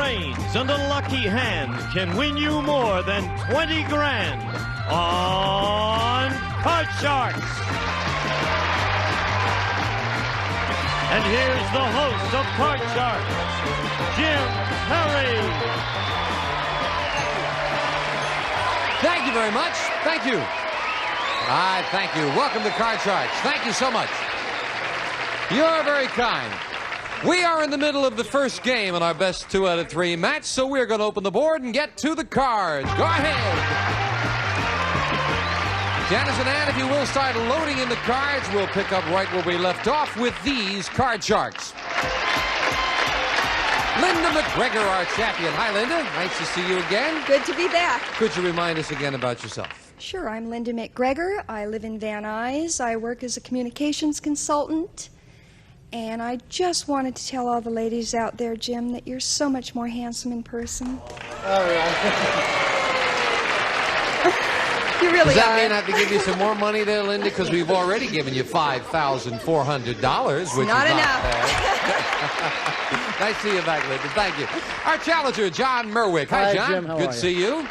brains and a lucky hand can win you more than 20 grand on Card Sharks. And here's the host of Card Sharks, Jim Perry. Thank you very much. Thank you. Thank you. Welcome to Card Sharks. Thank you so much. You're very kind. We are in the middle of the first game in our best 2 out of 3 match, so we're going to open the board and get to the cards. Go ahead. Janice and Ann, if you will, start loading in the cards. We'll pick up right where we left off with these Card Sharks. Linda McGregor, our champion. Hi, Linda. Nice to see you again. Good to be back. Could you remind us again about yourself? Sure, I'm Linda McGregor. I live in Van Nuys. I work as a communications consultant. And I just wanted to tell all the ladies out there, Jim, that you're so much more handsome in person. All right. You really Does that are. mean I have to give you some more money there, Linda? Because we've already given you $5,400, which Not is enough. not bad. Nice to see you back, Linda. Thank you. Our challenger, John Merwick. Hi, John. Jim. How Good are to see you.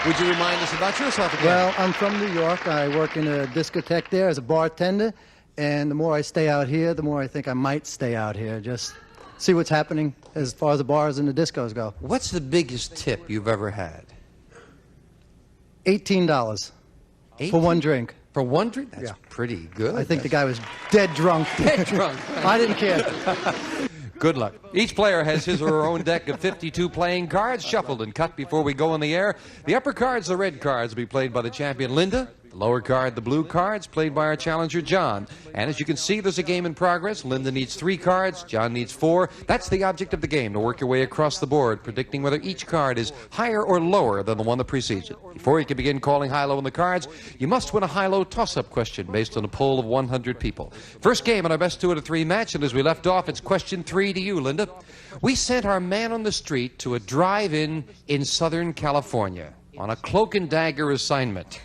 Would you remind us about yourself again? Well, I'm from New York. I work in a discotheque there as a bartender. And the more I stay out here, the more I think I might stay out here. Just see what's happening as far as the bars and the discos go. What's the biggest tip you've ever had? $18 for one drink. For one drink? That's Yeah. pretty good. I think the guy was dead drunk. Dead drunk. I didn't care. Good luck. Each player has his or her own deck of 52 playing cards, shuffled and cut before we go in the air. The upper cards, the red cards, will be played by the champion, Linda. The lower card, the blue cards, played by our challenger, John. And as you can see, there's a game in progress. Linda needs 3 cards. John needs 4. That's the object of the game, to work your way across the board, predicting whether each card is higher or lower than the one that precedes it. Before you can begin calling high-low on the cards, you must win a high-low toss-up question based on a poll of 100 people. First game in our best 2 out of 3 match, and as we left off, it's question 3 to you, Linda. We sent our man on the street to a drive-in in Southern California on a cloak and dagger assignment.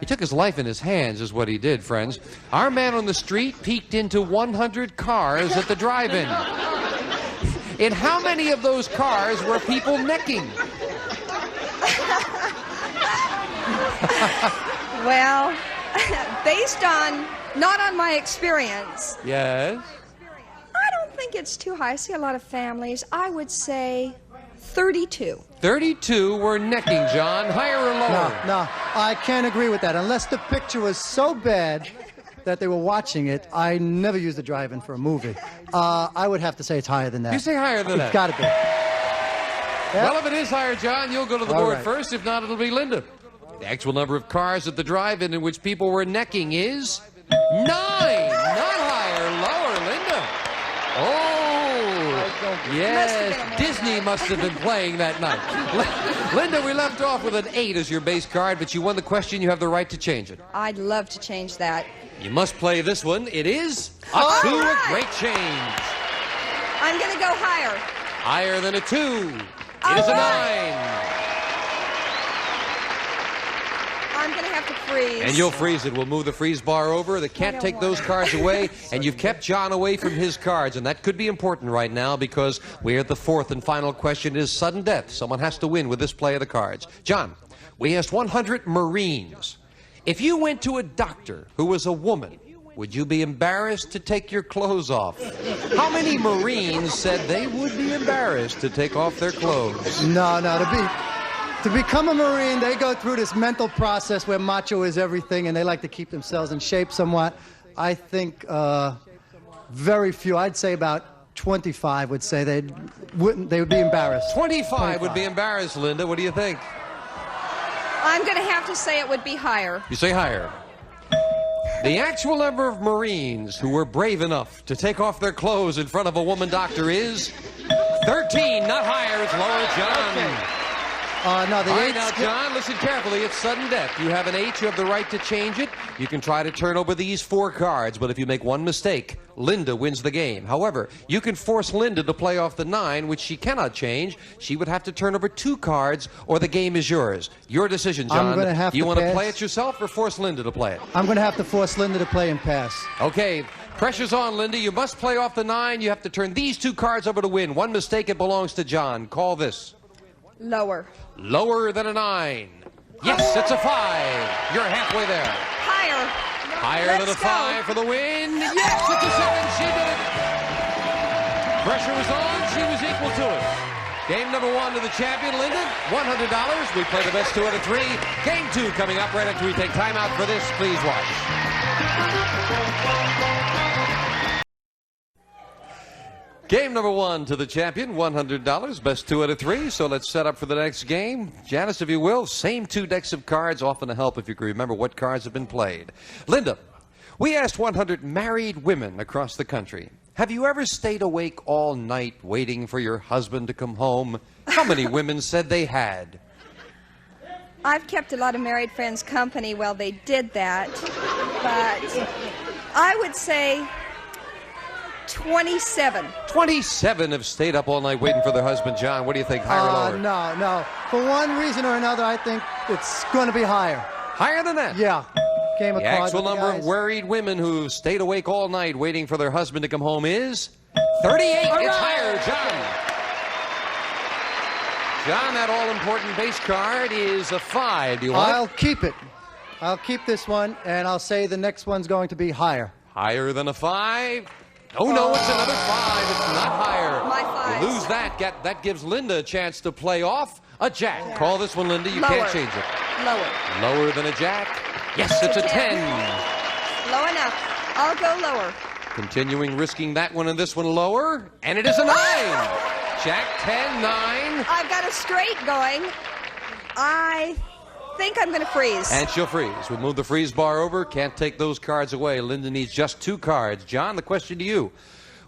He took his life in his hands, is what he did, friends. Our man on the street peeked into 100 cars at the drive-in. In how many of those cars were people necking? Well, based on, not on my experience, Yes. I don't think it's too high. I see a lot of families. I would say 32. 32 were necking, John. Higher or lower? No, I can't agree with that. Unless the picture was so bad that they were watching it, I never use the drive-in for a movie. I would have to say it's higher than that. You say higher than that? It's got to be. Well, if it is higher, John, you'll go to the All board right. first. If not, it'll be Linda. The actual number of cars at the drive-in in which people were necking is 9. Not higher, lower, Linda. Oh, yes, Disney must have been playing that night. Linda, we left off with an 8 as your base card, but you won the question. You have the right to change it. I'd love to change that. You must play this one. It is a 2, All a right. great change. I'm going to go higher. Higher than a 2. It All is a right. 9. I'm going to have to freeze. And you'll freeze it. We'll move the freeze bar over. They can't don't take want those it. cards away, and you've kept John away from his cards, and that could be important right now because we're at the 4th and final question. It is sudden death. Someone has to win with this play of the cards. John, we asked 100 Marines. If you went to a doctor who was a woman, would you be embarrassed to take your clothes off? How many Marines said they would be embarrassed to take off their clothes? No, to become a Marine, they go through this mental process where macho is everything, and they like to keep themselves in shape somewhat. I think very few, I'd say about 25 would say they would be embarrassed. 25 would be embarrassed, Linda. What do you think? I'm going to have to say it would be higher. You say higher. The actual number of Marines who were brave enough to take off their clothes in front of a woman doctor is 13, not higher. It's lower, John. Okay. No, the All right, 8's now, John, listen carefully. It's sudden death. You have an 8. You have the right to change it. You can try to turn over these 4 cards, but if you make one mistake, Linda wins the game. However, you can force Linda to play off the 9, which she cannot change. She would have to turn over 2 cards, or the game is yours. Your decision, John. I'm gonna have Do you to want to pass. play it yourself or force Linda to play it? I'm going to have to force Linda to play and pass. Okay, Pressure's on, Linda. You must play off the 9. You have to turn these 2 cards over to win. One mistake, it belongs to John. Call this. Lower. Lower than a 9. Yes, it's a 5. You're halfway there. Higher. Higher than a 5 for the win. Yes, it's a 7. She did it. Pressure was on. She was equal to it. Game number 1 to the champion, Linda. $100. We play the best 2 out of 3. Game 2 coming up right after we take time out for this. Please watch. Game number 1 to the champion, $100, best 2 out of 3. So let's set up for the next game. Janice, if you will, same 2 decks of cards, often to help if you can remember what cards have been played. Linda, we asked 100 married women across the country, have you ever stayed awake all night waiting for your husband to come home? How many women said they had? I've kept a lot of married friends company while they did that, but I would say 27. 27 have stayed up all night waiting for their husband. John, what do you think, higher or lower? No. For one reason or another, I think it's going to be higher. Higher than that? Yeah. Game of The cards actual with the number guys. of worried women who stayed awake all night waiting for their husband to come home is 38. All It's right. higher, John. John, that all-important base card is a 5. Do you want I'll it? keep it. I'll keep this one, and I'll say the next one's going to be higher. Higher than a 5? Oh, no, it's another 5. It's not higher. My 5s. You lose that. That gives Linda a chance to play off a jack. Yeah. Call this one, Linda. You Lower. can't change it. Lower. Lower than a jack? Yes, it's a 10. Low enough. I'll go lower. Continuing risking that one and this one lower, and it is a 9. Jack 10, 9. I've got a straight going. I think I'm going to freeze. And she'll freeze. We'll move the freeze bar over. Can't take those cards away. Linda needs just 2 cards. John, the question to you.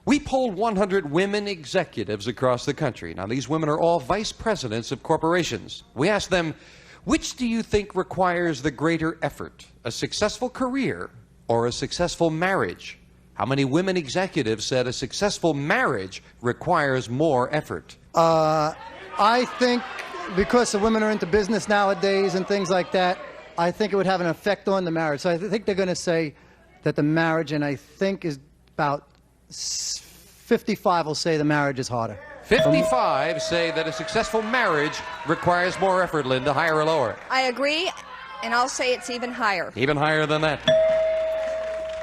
We polled 100 women executives across the country. Now, these women are all vice presidents of corporations. We asked them, which do you think requires the greater effort, a successful career or a successful marriage? How many women executives said a successful marriage requires more effort? I think because the women are into business nowadays and things like that, I think it would have an effect on the marriage. So I think they're going to say that the marriage, and I think is about 55 will say the marriage is harder. 55 say that a successful marriage requires more effort, Linda. Higher or lower? I agree, and I'll say it's even higher. Even higher than that.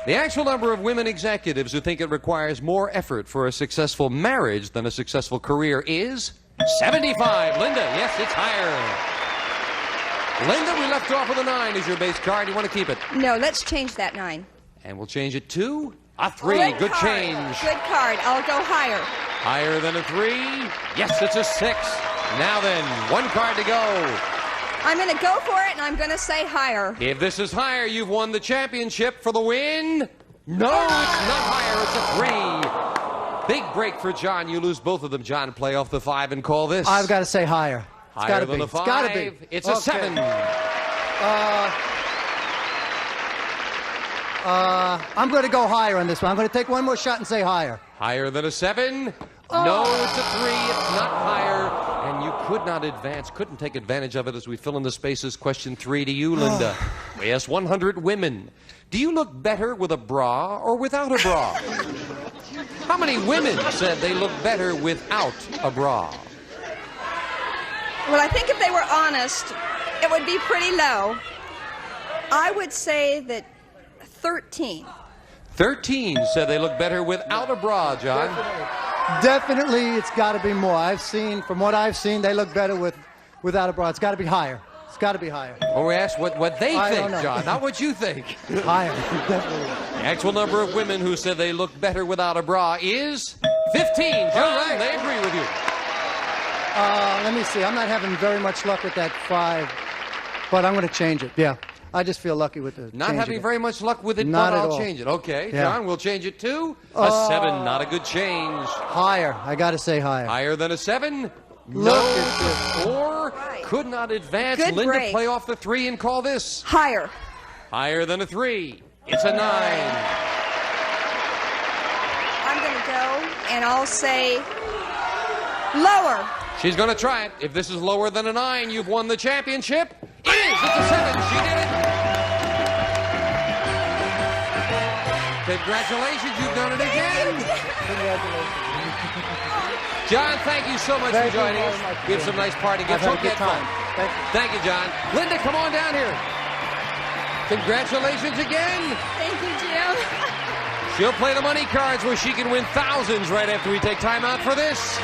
The actual number of women executives who think it requires more effort for a successful marriage than a successful career is 75. Linda, yes, it's higher. Linda, we left off with a 9 as your base card. You want to keep it? No, let's change that 9. And we'll change it to a 3. Good card. change. Good card. I'll go higher. Higher than a 3. Yes, it's a 6. Now then, 1 card to go. I'm going to go for it, and I'm going to say higher. If this is higher, you've won the championship for the win. No, it's not higher. It's a 3. Big break for John. You lose both of them, John. Play off the 5 and call this. I've got to say higher. It's Higher got to than be. a 5. It's got to be. It's a 7. I'm going to go higher on this one. I'm going to take one more shot and say higher. Higher than a 7. No, it's a 3. It's not higher. And you could not advance, couldn't take advantage of it as we fill in the spaces. Question 3 to you, Linda. We asked 100 women. Do you look better with a bra or without a bra? How many women said they look better without a bra? Well, I think if they were honest, it would be pretty low. I would say that 13. 13 said they look better without a bra, John. Definitely, it's got to be more. From what I've seen, they look better without a bra. It's got to be higher. It's got to be higher. Well, we asked what they I think, don't know. John, not what you think. Higher, definitely. The actual number of women who said they look better without a bra is 15. John, they agree with you. Let me see. I'm not having very much luck with that 5, but I'm going to change it. Yeah. I just feel lucky with the Not changing having it. very much luck with it, Not but at I'll all. change it. Okay, Yeah. John, we'll change it to a 7. Not a good change. Higher. I got to say higher. Higher than a 7? Look No, at it's a 4. Right. Could not advance. Good Linda, break. play off the 3 and call this. Higher. Higher than a 3. It's a 9. I'm going to go, and I'll say lower. She's going to try it. If this is lower than a 9, you've won the championship. It is. It's a 7. She did it. Congratulations, you've done it again. Congratulations. John, thank you so much for joining us. We have some nice party gifts. I've had a good time. Thank you. Thank you, John. Linda, come on down here. Congratulations again. Thank you, Jim. She'll play the money cards where she can win thousands right after we take time out for this.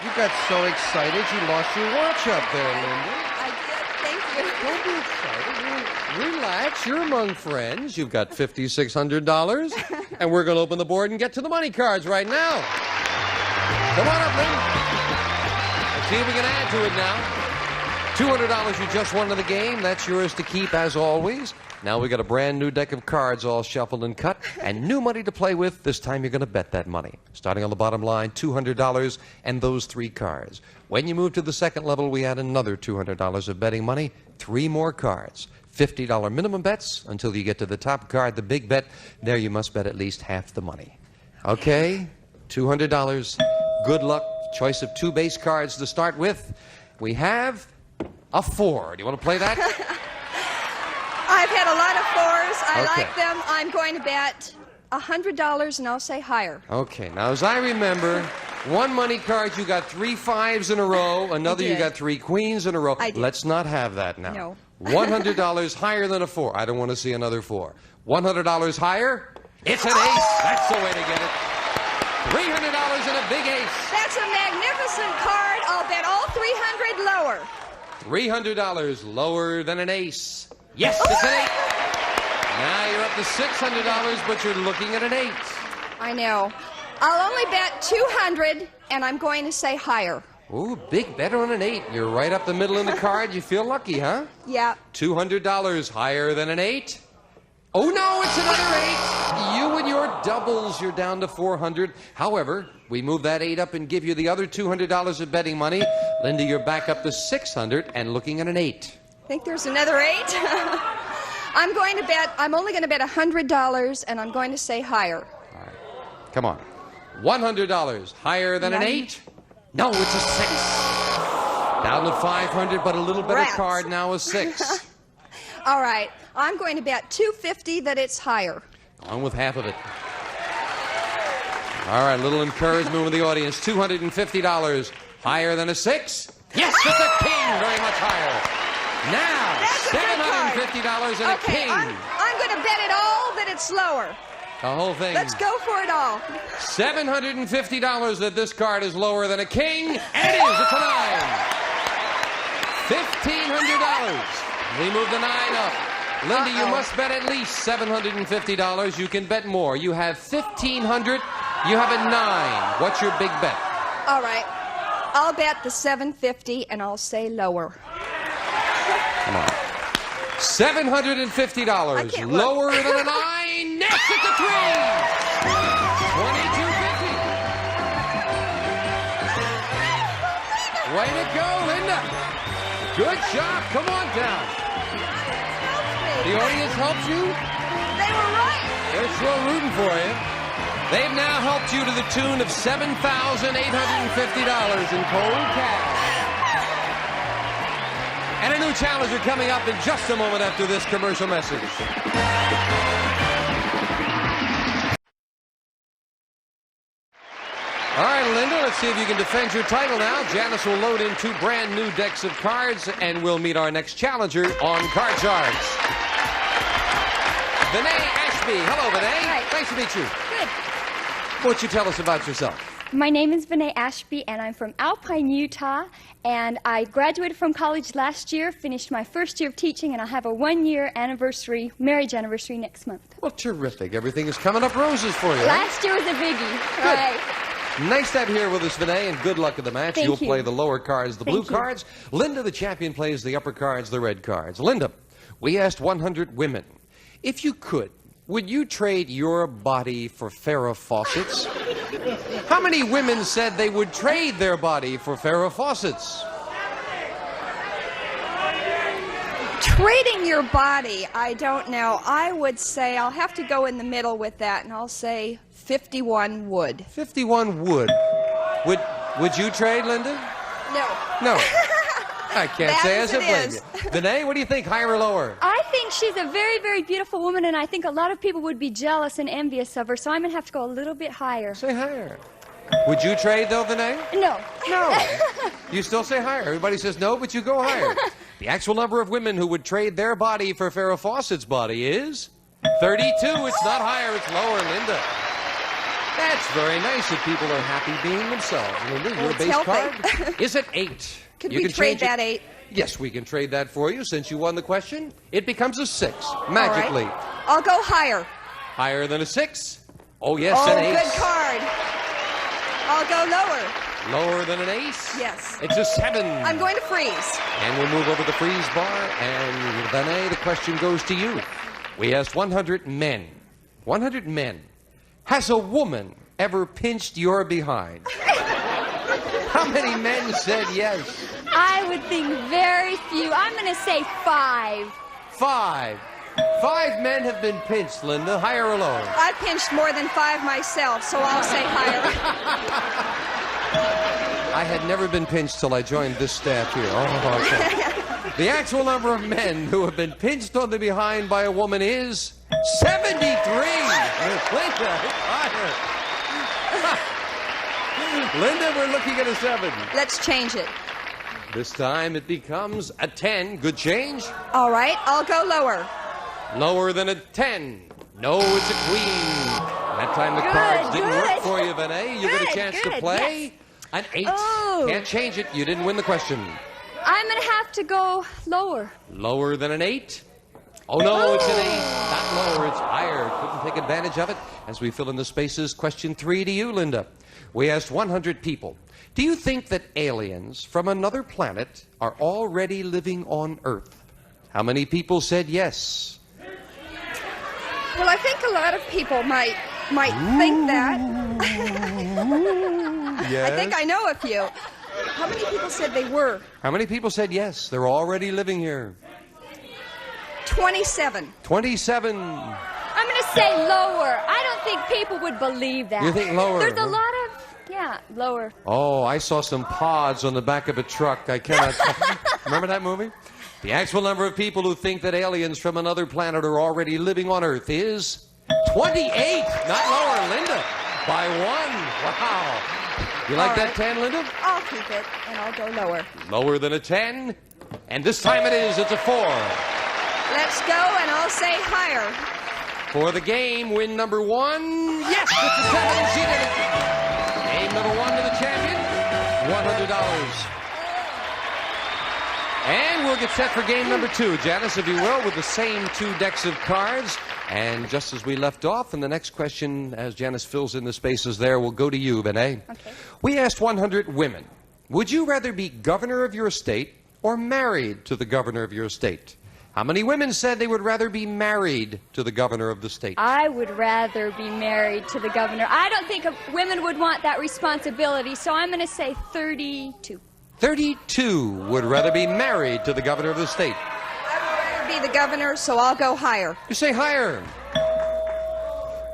You got so excited you lost your watch up there, Linda. I did. Thank you. Don't be excited. Relax. You're among friends. You've got $5,600, and we're going to open the board and get to the money cards right now. Come on up, Linda. Let's see if we can add to it now. $200 you just won in the game. That's yours to keep, as always. Now we got a brand new deck of cards all shuffled and cut, and new money to play with. This time you're going to bet that money. Starting on the bottom line, $200 and those 3 cards. When you move to the second level, we add another $200 of betting money, 3 more cards. $50 minimum bets until you get to the top card, the big bet. There you must bet at least half the money. Okay, $200. Good luck. Choice of 2 base cards to start with. We have a 4. Do you want to play that? I've had a lot of 4s. I Okay. like them. I'm going to bet $100, and I'll say higher. Okay, now as I remember, one money card you got 3 5s in a row, another you did. got 3 queens in a row. I did. Let's not have that now. No. $100 higher than a 4. I don't want to see another 4. $100 higher? It's an ace. That's the way to get it. $300 and a big ace. That's a magnificent card. I'll bet all 300 lower. $300 lower than an ace. Yes, it's an 8. Now you're up to $600, but you're looking at an 8. I know. I'll only bet 200, and I'm going to say higher. Ooh, big bet on an 8. You're right up the middle in the card. You feel lucky, huh? Yeah. $200 higher than an 8. Oh, no, it's another 8. You and your doubles, you're down to $400. However, we move that 8 up and give you the other $200 of betting money. Linda, you're back up to $600 and looking at an 8. Think there's another 8? I'm only going to bet $100, and I'm going to say higher. All right. Come on. $100 higher than an 8? No, it's a 6. Down to 500, but a little better Rats. card now, a 6. All right. I'm going to bet $250 that it's higher. On with half of it. All right, a little encouragement with the audience. $250 higher than a 6? Yes, it's a king, very much higher. Now, That's a good card. $750 and a Okay, king. I'm going to bet it all that it's lower. The whole thing. Let's go for it all. $750 that this card is lower than a king, and it is. It's a 9. $1,500. We move the 9 up. Linda, you must bet at least $750. You can bet more. You have $1,500. You have a 9. What's your big bet? All right. I'll bet the $750, and I'll say lower. Come on. $750. I can't look. Lower than a 9. Next at the 3. $2,250. Way to go, Linda. Good job. Come on down. The audience helps you? They were right. They're sure rooting for you. They've now helped you to the tune of $7,850 in cold cash. And a new challenger coming up in just a moment after this commercial message. All right, Linda, let's see if you can defend your title now. Janice will load in 2 brand new decks of cards, and we'll meet our next challenger on Card Sharks. Vinay Ashby. Hello, Vinay. Hi. Nice to meet you. Good. What'd you tell us about yourself? My name is Vinay Ashby, and I'm from Alpine, Utah. And I graduated from college last year, finished my first year of teaching, and I'll have a 1-year anniversary, marriage anniversary next month. Well, terrific. Everything is coming up roses for you. Last year was a biggie. Right. Nice to have you here with us, Vinay, and good luck in the match. Thank You'll you. play the lower cards, the blue Thank you. cards. Linda, the champion, plays the upper cards, the red cards. Linda, we asked 100 women, if you could, would you trade your body for Farrah Fawcett's? How many women said they would trade their body for Farrah Fawcett's? Trading your body, I don't know. I would say I'll have to go in the middle with that, and I'll say 51 would. 51 would. Would you trade, Linda? No. No. I can't say as I blame you. Danae, what do you think, higher or lower? I think she's a very, very beautiful woman, and I think a lot of people would be jealous and envious of her, so I'm going to have to go a little bit higher. Say higher. Would you trade, though, Danae? No. No. You still say higher. Everybody says no, but you go higher. The actual number of women who would trade their body for Farrah Fawcett's body is 32. It's not higher, it's lower, Linda. That's very nice that people are happy being themselves. Linda, your base card is at 8. Could we trade that 8? Yes, we can trade that for you. Since you won the question, it becomes a 6, magically. Right. I'll go higher. Higher than a 6? Oh, yes, Oh, an 8. good card. I'll go lower. Lower than an ace? Yes. It's a 7. I'm going to freeze. And we'll move over the freeze bar. And Danae, the question goes to you. We asked 100 men. 100 men. Has a woman ever pinched your behind? How many men said yes? I would think very few. I'm going to say 5. 5. 5 men have been pinched, Linda. Higher or lower? I've pinched more than 5 myself, so I'll say higher. I had never been pinched till I joined this staff here. Oh, okay. The actual number of men who have been pinched on the behind by a woman is 73. Linda, higher. Linda, we're looking at a 7. Let's change it. This time it becomes a 10. Good change. All right, I'll go lower. Lower than a 10. No, it's a queen. That time the cards didn't work for you, Vinay. You get a chance to play. An 8. Oh. Can't change it. You didn't win the question. I'm going to have to go lower. Lower than an 8? Oh, no, it's an 8. Not lower, it's higher. Couldn't take advantage of it. As we fill in the spaces, question 3 to you, Linda. We asked 100 people. Do you think that aliens from another planet are already living on Earth? How many people said yes? Well, I think a lot of people might think that. Yes. I think I know a few. How many people said they were? How many people said yes? They're already living here. 27. 27. I'm going to say lower. I don't think people would believe that. You think lower? There's a lot of, lower. Oh, I saw some pods on the back of a truck. I cannot. Remember that movie? The actual number of people who think that aliens from another planet are already living on Earth is 28. Not lower, Linda. By 1. Wow. You like that 10, Linda? I'll keep it, and I'll go lower. Lower than a 10. And this time it is. It's a 4. Let's go, and I'll say higher. For the game, win number 1. Yes, it's a 7. She did it. Game number 1 to the champion, $100. And we'll get set for game number 2. Janice, if you will, with the same 2 decks of cards. And just as we left off, and the next question, as Janice fills in the spaces there, will go to you, Benet. Okay. We asked 100 women, would you rather be governor of your state or married to the governor of your state? How many women said they would rather be married to the governor of the state? I would rather be married to the governor. I don't think women would want that responsibility, so I'm going to say 32. 32 would rather be married to the governor of the state. I would rather be the governor, so I'll go higher. You say higher.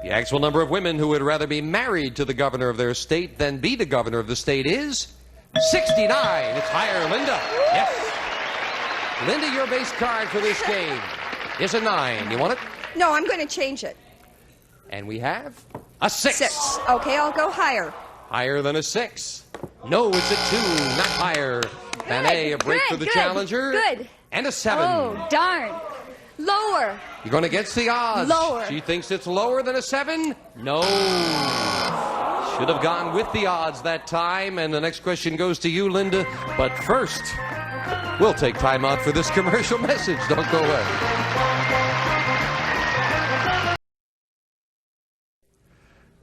The actual number of women who would rather be married to the governor of their state than be the governor of the state is 69. It's higher, Linda. Yes. Linda, your base card for this game is a 9. You want it? No, I'm going to change it. And we have a 6. 6. Okay, I'll go higher. Higher than a 6. No, it's a 2, not higher. Benet, a break for the challenger. Good. And a 7. Oh, darn. Lower. You're going against the odds. Lower. She thinks it's lower than a 7? No. Should have gone with the odds that time. And the next question goes to you, Linda. But first, we'll take time out for this commercial message. Don't go away.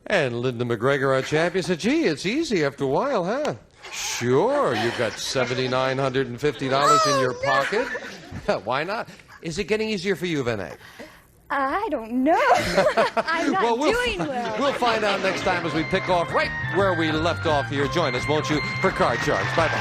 And Linda McGregor, our champion, said, gee, it's easy after a while, huh? Sure, you've got $7,950 in your pocket. Why not? Is it getting easier for you, Vinay? I don't know. I'm not doing well. We'll find out next time as we pick off right where we left off here. Join us, won't you, for Card Charge. Bye-bye.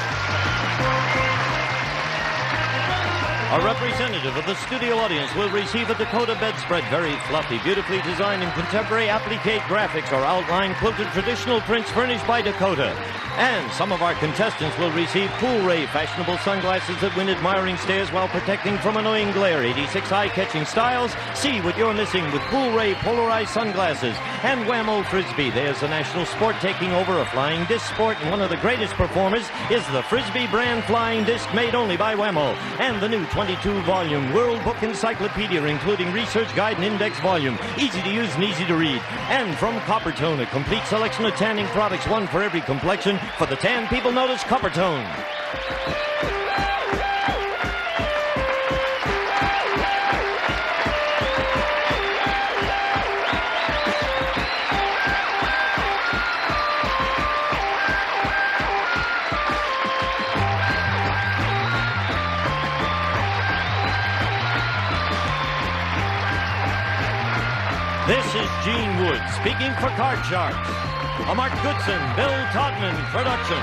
A representative of the studio audience will receive a Dakota bedspread, very fluffy, beautifully designed in contemporary applique graphics or outline quilted traditional prints furnished by Dakota. And some of our contestants will receive Cool Ray fashionable sunglasses that win admiring stares while protecting from annoying glare. 86 eye-catching styles. See what you're missing with Cool Ray polarized sunglasses. And Whammo Frisbee. There's a national sport taking over, a flying disc sport, and one of the greatest performers is the Frisbee brand flying disc made only by Whammo. And the new 22-volume World Book Encyclopedia, including research guide and index volume. Easy to use and easy to read. And from Coppertone, a complete selection of tanning products, one for every complexion. For the tan people, notice Coppertone. This is Gene Wood speaking for Card Sharks. A Mark Goodson-Bill Todman production.